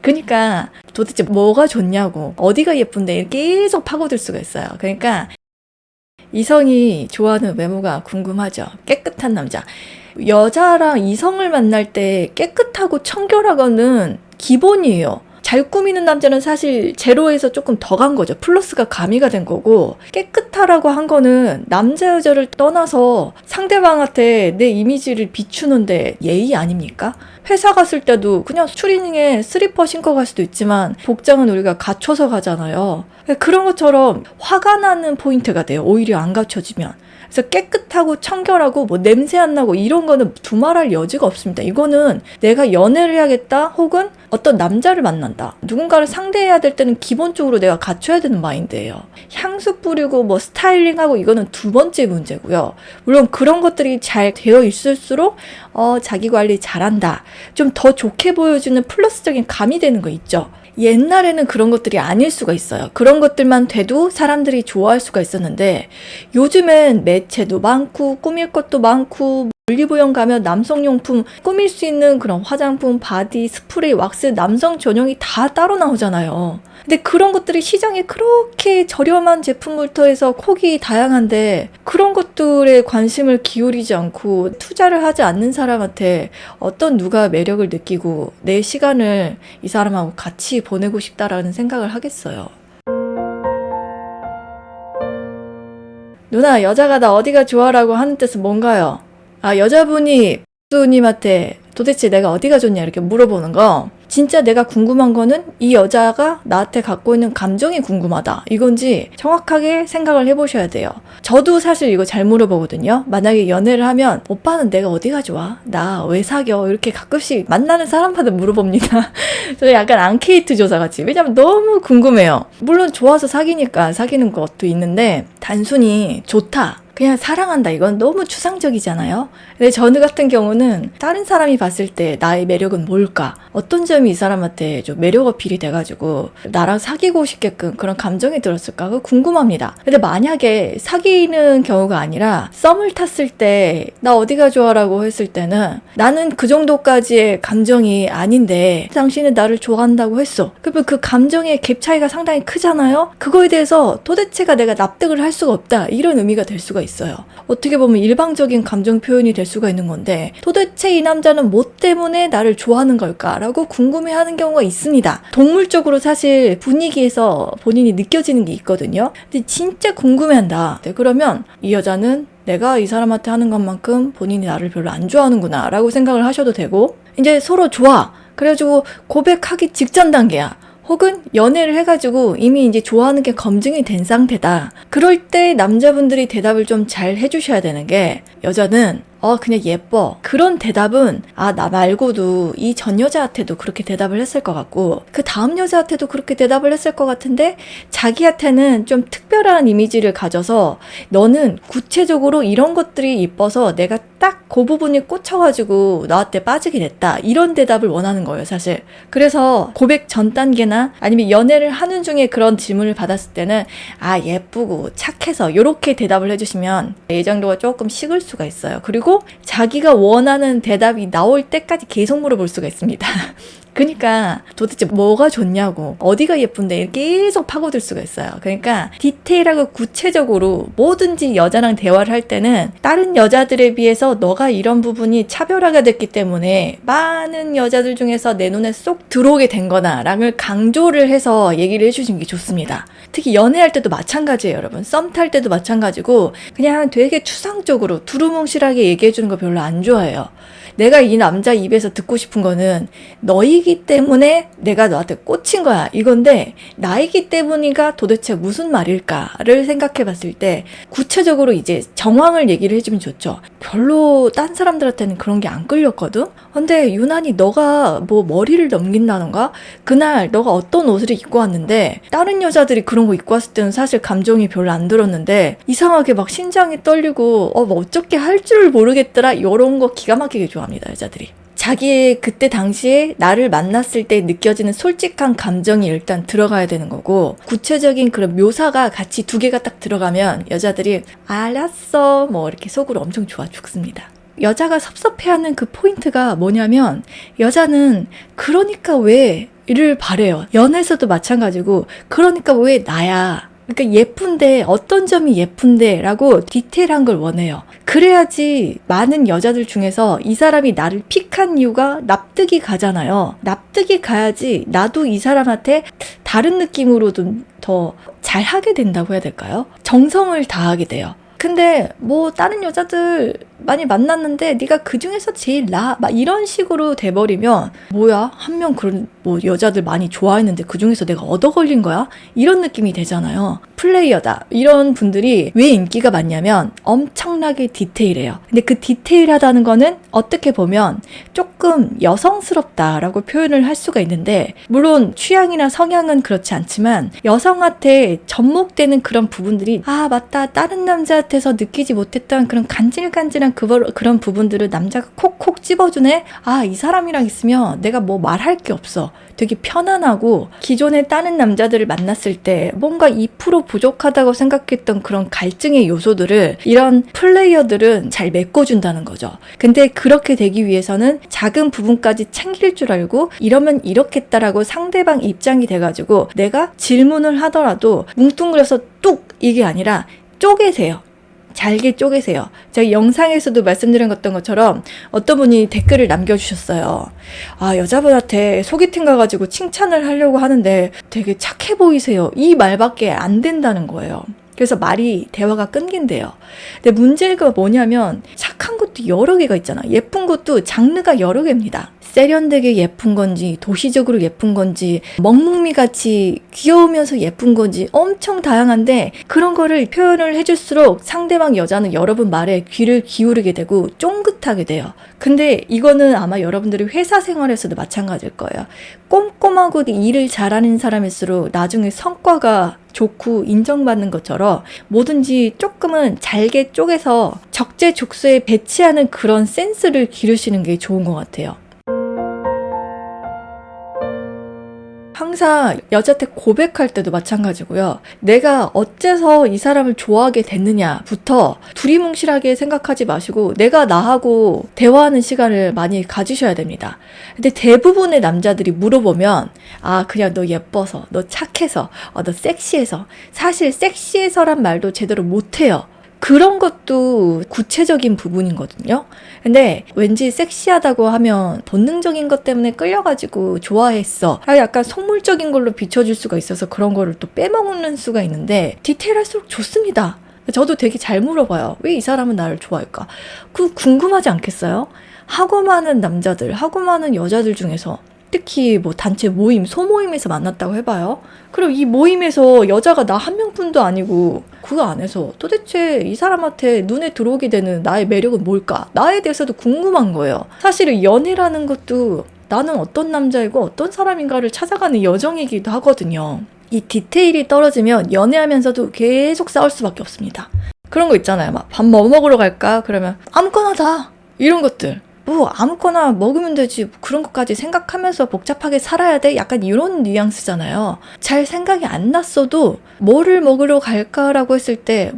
그러니까 도대체 뭐가 좋냐고, 어디가 예쁜데 이렇게 계속 파고들 수가 있어요. 그러니까 이성이 좋아하는 외모가 궁금하죠. 깨끗한 남자. 여자랑 이성을 만날 때 깨끗하고 청결하고는 기본이에요. 잘 꾸미는 남자는 사실 제로에서 조금 더 간 거죠. 플러스가 가미가 된 거고, 깨끗하라고 한 거는 남자 여자를 떠나서 상대방한테 내 이미지를 비추는데 예의 아닙니까? 회사 갔을 때도 그냥 추리닝에 슬리퍼 신고 갈 수도 있지만 복장은 우리가 갖춰서 가잖아요. 그런 것처럼 화가 나는 포인트가 돼요. 오히려 안 갖춰지면. 그래서 깨끗하고 청결하고 뭐 냄새 안 나고 이런 거는 두말할 여지가 없습니다. 이거는 내가 연애를 해야겠다 혹은 어떤 남자를 만난다, 누군가를 상대해야 될 때는 기본적으로 내가 갖춰야 되는 마인드예요. 향수 뿌리고 뭐 스타일링하고 이거는 두 번째 문제고요. 물론 그런 것들이 잘 되어 있을수록 자기 관리 잘한다, 좀 더 좋게 보여주는 플러스적인 감이 되는 거 있죠. 옛날에는 그런 것들이 아닐 수가 있어요. 그런 것들만 돼도 사람들이 좋아할 수가 있었는데 요즘엔 매체도 많고 꾸밀 것도 많고, 올리브영 가면 남성용품 꾸밀 수 있는 그런 화장품, 바디, 스프레이, 왁스, 남성 전용이 다 따로 나오잖아요. 근데 그런 것들이 시장에 그렇게 저렴한 제품부터 해서 콕이 다양한데 그런 것들에 관심을 기울이지 않고 투자를 하지 않는 사람한테 어떤 누가 매력을 느끼고 내 시간을 이 사람하고 같이 보내고 싶다라는 생각을 하겠어요. 누나, 여자가 나 어디가 좋아라고 하는 뜻은 뭔가요? 여자분이 님한테 도대체 내가 어디가 좋냐 이렇게 물어보는 거, 진짜 내가 궁금한 거는 이 여자가 나한테 갖고 있는 감정이 궁금하다 이건지 정확하게 생각을 해보셔야 돼요. 저도 사실 이거 잘 물어보거든요. 만약에 연애를 하면 오빠는 내가 어디가 좋아? 나 왜 사겨? 이렇게 가끔씩 만나는 사람마다 물어봅니다. 저 약간 앙케이트 조사 같이. 왜냐면 너무 궁금해요. 물론 좋아서 사귀니까 사귀는 것도 있는데 단순히 좋다, 그냥 사랑한다, 이건 너무 추상적이잖아요. 근데 저는 같은 경우는 다른 사람이 봤을 때 나의 매력은 뭘까? 어떤 점이 이 사람한테 좀 매력 어필이 돼가지고 나랑 사귀고 싶게끔 그런 감정이 들었을까? 그거 궁금합니다. 근데 만약에 사귀는 경우가 아니라 썸을 탔을 때 나 어디가 좋아라고 했을 때는 나는 그 정도까지의 감정이 아닌데 당신은 나를 좋아한다고 했어. 그러면 그 감정의 갭 차이가 상당히 크잖아요. 그거에 대해서 도대체가 내가 납득을 할 수가 없다, 이런 의미가 될 수가 있어요. 어떻게 보면 일방적인 감정 표현이 될 수가 있는 건데 도대체 이 남자는 뭐 때문에 나를 좋아하는 걸까라고 궁금해하는 경우가 있습니다. 동물적으로 사실 분위기에서 본인이 느껴지는 게 있거든요. 근데 진짜 궁금해한다. 네, 그러면 이 여자는 내가 이 사람한테 하는 것만큼 본인이 나를 별로 안 좋아하는구나 라고 생각을 하셔도 되고, 이제 서로 좋아, 그래가지고 고백하기 직전 단계야, 혹은 연애를 해가지고 이미 이제 좋아하는 게 검증이 된 상태다. 그럴 때 남자분들이 대답을 좀 잘 해주셔야 되는 게, 여자는 그냥 예뻐, 그런 대답은 나 말고도 이 전 여자한테도 그렇게 대답을 했을 것 같고 그 다음 여자한테도 그렇게 대답을 했을 것 같은데 자기한테는 좀 특별한 이미지를 가져서 너는 구체적으로 이런 것들이 이뻐서 내가 딱 그 부분이 꽂혀가지고 나한테 빠지게 됐다, 이런 대답을 원하는 거예요 사실. 그래서 고백 전 단계나 아니면 연애를 하는 중에 그런 질문을 받았을 때는 예쁘고 착해서 이렇게 대답을 해주시면 예정도가 조금 식을 수가 있어요. 그리고 자기가 원하는 대답이 나올 때까지 계속 물어볼 수가 있습니다. 그러니까 도대체 뭐가 좋냐고, 어디가 예쁜데 이렇게 계속 파고들 수가 있어요. 그러니까 디테일하고 구체적으로 뭐든지 여자랑 대화를 할 때는 다른 여자들에 비해서 너가 이런 부분이 차별화가 됐기 때문에 많은 여자들 중에서 내 눈에 쏙 들어오게 된 거다 라는 강조를 해서 얘기를 해주시는 게 좋습니다. 특히 연애할 때도 마찬가지예요, 여러분. 썸 탈 때도 마찬가지고 그냥 되게 추상적으로 두루뭉실하게 얘기해주는 거 별로 안 좋아해요. 내가 이 남자 입에서 듣고 싶은 거는 너이기 때문에 내가 너한테 꽂힌 거야, 이건데 나이기 때문이가 도대체 무슨 말일까를 생각해 봤을 때 구체적으로 이제 정황을 얘기를 해주면 좋죠. 별로 딴 사람들한테는 그런 게 안 끌렸거든? 근데 유난히 너가 뭐 머리를 넘긴다던가 그날 너가 어떤 옷을 입고 왔는데 다른 여자들이 그런 거 입고 왔을 때는 사실 감정이 별로 안 들었는데 이상하게 막 심장이 떨리고 뭐 어떻게 할 줄 모르겠더라, 이런 거 기가 막히게 좋아합니다, 여자들이. 자기의 그때 당시에 나를 만났을 때 느껴지는 솔직한 감정이 일단 들어가야 되는 거고, 구체적인 그런 묘사가 같이 두 개가 딱 들어가면 여자들이 알았어 뭐 이렇게 속으로 엄청 좋아 죽습니다. 여자가 섭섭해하는 그 포인트가 뭐냐면, 여자는 그러니까 왜 이를 바래요. 연애에서도 마찬가지고 그러니까 왜 나야? 그러니까 예쁜데 어떤 점이 예쁜데 라고 디테일한 걸 원해요. 그래야지 많은 여자들 중에서 이 사람이 나를 픽한 이유가 납득이 가잖아요. 납득이 가야지 나도 이 사람한테 다른 느낌으로 좀 더 잘하게 된다고 해야 될까요? 정성을 다하게 돼요. 근데 뭐 다른 여자들 많이 만났는데 네가 그 중에서 제일 나 막 이런 식으로 돼버리면 뭐야? 한 명 그런 뭐 여자들 많이 좋아했는데 그 중에서 내가 얻어 걸린 거야? 이런 느낌이 되잖아요. 플레이어다. 이런 분들이 왜 인기가 많냐면 엄청나게 디테일해요. 근데 그 디테일하다는 거는 어떻게 보면 조금 여성스럽다라고 표현을 할 수가 있는데 물론 취향이나 성향은 그렇지 않지만 여성한테 접목되는 그런 부분들이 아 맞다 다른 남자한테서 느끼지 못했던 그런 간질간질한 그런 부분들을 남자가 콕콕 집어주네. 아, 이 사람이랑 있으면 내가 뭐 말할 게 없어. 되게 편안하고 기존에 다른 남자들을 만났을 때 뭔가 2% 부족하다고 생각했던 그런 갈증의 요소들을 이런 플레이어들은 잘 메꿔준다는 거죠. 근데 그렇게 되기 위해서는 작은 부분까지 챙길 줄 알고 이러면 이렇겠다라고 상대방 입장이 돼가지고 내가 질문을 하더라도 뭉뚱그려서 뚝 이게 아니라 쪼개세요. 잘게 쪼개세요. 제가 영상에서도 말씀드린 것처럼 어떤 분이 댓글을 남겨주셨어요. 아, 여자분한테 소개팅 가가지고 칭찬을 하려고 하는데 되게 착해 보이세요. 이 말밖에 안 된다는 거예요. 그래서 대화가 끊긴대요. 근데 문제가 뭐냐면 착한 것도 여러 개가 있잖아. 예쁜 것도 장르가 여러 개입니다. 세련되게 예쁜 건지 도시적으로 예쁜 건지 먹먹미같이 귀여우면서 예쁜 건지 엄청 다양한데 그런 거를 표현을 해줄수록 상대방 여자는 여러분 말에 귀를 기울이게 되고 쫑긋하게 돼요. 근데 이거는 아마 여러분들이 회사 생활에서도 마찬가지일 거예요. 꼼꼼하고 일을 잘하는 사람일수록 나중에 성과가 좋고 인정받는 것처럼 뭐든지 조금은 잘게 쪼개서 적재적소에 배치하는 그런 센스를 기르시는 게 좋은 것 같아요. 항상 여자한테 고백할 때도 마찬가지고요. 내가 어째서 이 사람을 좋아하게 됐느냐부터 두리뭉실하게 생각하지 마시고 내가 나하고 대화하는 시간을 많이 가지셔야 됩니다. 근데 대부분의 남자들이 물어보면 아 그냥 너 예뻐서, 너 착해서, 너 섹시해서. 사실 섹시해서란 말도 제대로 못해요. 그런 것도 구체적인 부분이거든요. 근데 왠지 섹시하다고 하면 본능적인 것 때문에 끌려가지고 좋아했어. 약간 속물적인 걸로 비춰줄 수가 있어서 그런 거를 또 빼먹는 수가 있는데 디테일할수록 좋습니다. 저도 되게 잘 물어봐요. 왜 이 사람은 나를 좋아할까? 그거 궁금하지 않겠어요? 하고 많은 남자들, 하고 많은 여자들 중에서 특히 뭐 단체 모임, 소모임에서 만났다고 해봐요. 그리고 이 모임에서 여자가 나 한 명뿐도 아니고 그 안에서 도대체 이 사람한테 눈에 들어오게 되는 나의 매력은 뭘까? 나에 대해서도 궁금한 거예요. 사실은 연애라는 것도 나는 어떤 남자이고 어떤 사람인가를 찾아가는 여정이기도 하거든요. 이 디테일이 떨어지면 연애하면서도 계속 싸울 수밖에 없습니다. 그런 거 있잖아요. 막 밥 뭐 먹으러 갈까? 그러면 아무거나 다 이런 것들. 뭐 아무거나 먹으면 되지 그런 것까지 생각하면서 복잡하게 살아야 돼? 약간 이런 뉘앙스잖아요. 잘 생각이 안 났어도 뭐를 먹으러 갈까라고 했을 때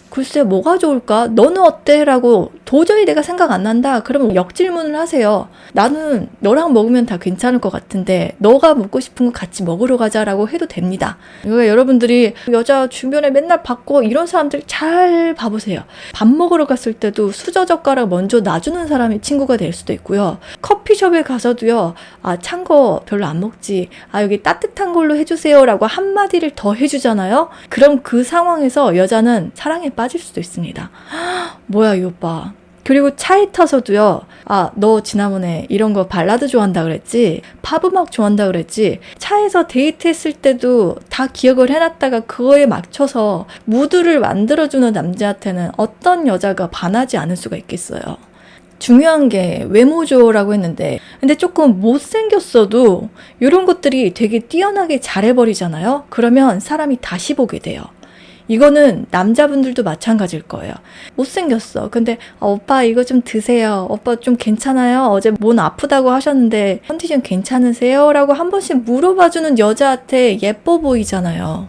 글쎄 뭐가 좋을까? 너는 어때? 라고 도저히 내가 생각 안 난다. 그러면 역질문을 하세요. 나는 너랑 먹으면 다 괜찮을 것 같은데 너가 먹고 싶은 거 같이 먹으러 가자라고 해도 됩니다. 그러니까 여러분들이 여자 주변에 맨날 받고 이런 사람들 잘 봐보세요. 밥 먹으러 갔을 때도 수저젓가락 먼저 놔주는 사람이 친구가 될 수도 있고요. 커피숍에 가서도요. 찬 거 별로 안 먹지. 여기 따뜻한 걸로 해주세요 라고 한마디를 더 해주잖아요. 그럼 그 상황에서 여자는 사랑에 빠질 수도 있습니다. 뭐야 이 오빠. 그리고 차에 타서도요. 너 지난번에 이런 거 발라드 좋아한다 그랬지? 팝음악 좋아한다 그랬지? 차에서 데이트했을 때도 다 기억을 해놨다가 그거에 맞춰서 무드를 만들어주는 남자한테는 어떤 여자가 반하지 않을 수가 있겠어요. 중요한 게 외모조라고 했는데 근데 조금 못생겼어도 이런 것들이 되게 뛰어나게 잘해버리잖아요. 그러면 사람이 다시 보게 돼요. 이거는 남자분들도 마찬가지일 거예요. 못생겼어. 근데 오빠 이거 좀 드세요. 오빠 좀 괜찮아요? 어제 몸 아프다고 하셨는데 컨디션 괜찮으세요? 라고 한 번씩 물어봐주는 여자한테 예뻐 보이잖아요.